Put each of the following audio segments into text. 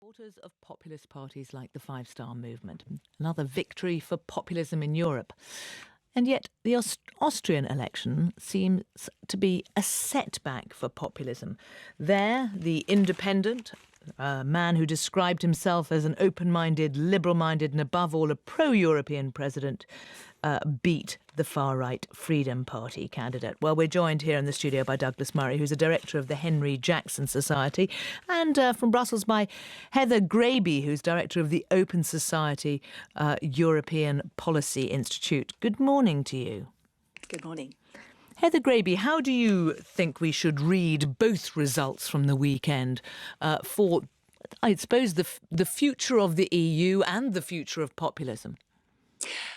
Supporters of populist parties like the Five Star Movement. Another victory for populism in Europe. And yet the Austrian election seems to be a setback for populism. There, the independent, a man who described himself as an open-minded, liberal-minded and above all a pro-European president, beat the far-right Freedom Party candidate. Well, we're joined here in the studio by Douglas Murray, who's a director of the Henry Jackson Society, and from Brussels by Heather Graby, who's director of the Open Society European Policy Institute. Good morning to you. Good morning. Heather Graby, how do you think we should read both results from the weekend for, I suppose, the future of the EU and the future of populism?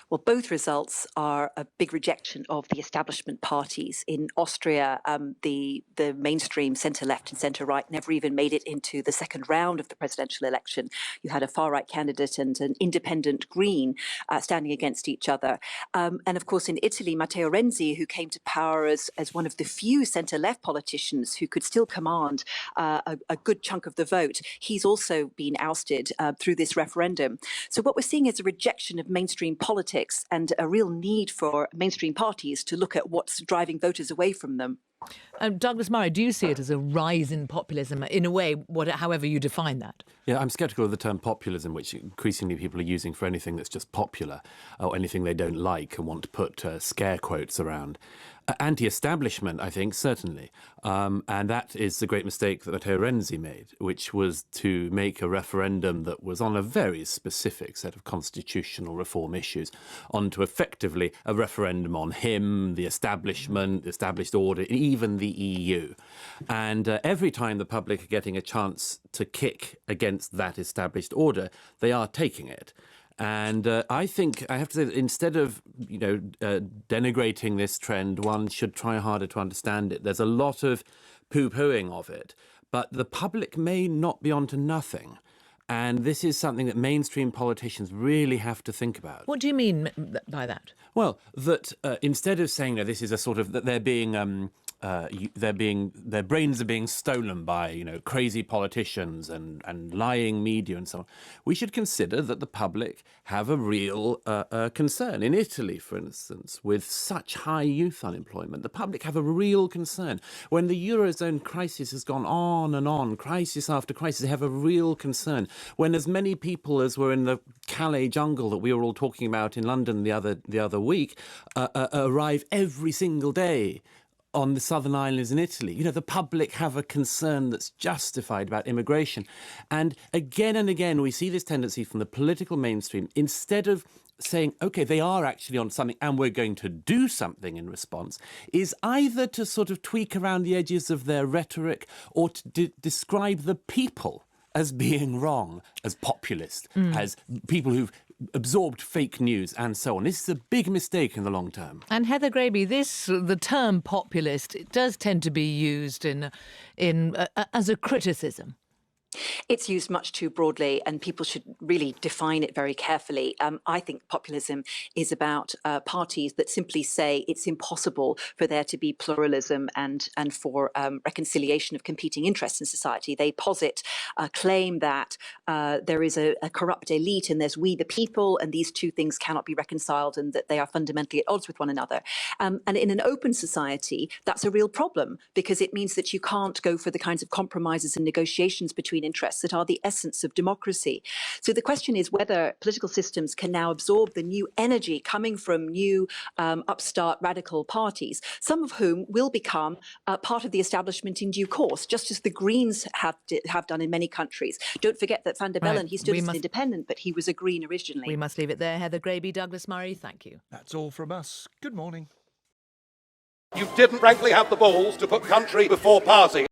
Well, both results are a big rejection of the establishment parties. In Austria, the mainstream centre-left and centre-right never even made it into the second round of the presidential election. You had a far-right candidate and an independent Green standing against each other. And of course, in Italy, Matteo Renzi, who came to power as one of the few centre-left politicians who could still command a good chunk of the vote, he's also been ousted through this referendum. So what we're seeing is a rejection of mainstream politics and a real need for mainstream parties to look at what's driving voters away from them. Douglas Murray, do you see it as a rise in populism, in a way, however you define that? Yeah, I'm sceptical of the term populism, which increasingly people are using for anything that's just popular or anything they don't like and want to put scare quotes around. Anti-establishment, I think, certainly. And that is the great mistake that Matteo Renzi made, which was to make a referendum that was on a very specific set of constitutional reform issues, onto effectively a referendum on him, the establishment, the established order, even the EU. And every time the public are getting a chance to kick against that established order, they are taking it. And I think, I have to say that instead of, denigrating this trend, one should try harder to understand it. There's a lot of poo-pooing of it, but the public may not be onto nothing. And this is something that mainstream politicians really have to think about. What do you mean by that? Well, that instead of saying that this is a sort of, that their brains are being stolen by, crazy politicians and lying media and so on, we should consider that the public have a real concern. In Italy, for instance, with such high youth unemployment, the public have a real concern. When the Eurozone crisis has gone on, crisis after crisis, they have a real concern. When as many people as were in the Calais jungle that we were all talking about in London the other week arrive every single day on the southern islands in Italy. The public have a concern that's justified about immigration. And again, we see this tendency from the political mainstream, instead of saying, OK, they are actually on something and we're going to do something in response, is either to sort of tweak around the edges of their rhetoric or to describe the people as being wrong, as populist, as people who've absorbed fake news and so on. This is a big mistake in the long term. And Heather Graby, the term populist, it does tend to be used as a criticism. It's used much too broadly, and people should really define it very carefully. I think populism is about parties that simply say it's impossible for there to be pluralism and for reconciliation of competing interests in society. They posit a claim that there is a corrupt elite and there's we the people, and these two things cannot be reconciled and that they are fundamentally at odds with one another. And in an open society, that's a real problem, because it means that you can't go for the kinds of compromises and negotiations between interests that are the essence of democracy. So the question is whether political systems can now absorb the new energy coming from new upstart radical parties, some of whom will become part of the establishment in due course, just as the Greens have done in many countries. Don't forget that Van der Bellen, he stood as an independent, but he was a Green originally. We must leave it there. Heather Graby, Douglas Murray, thank you. That's all from us. Good morning. You didn't frankly have the balls to put country before party.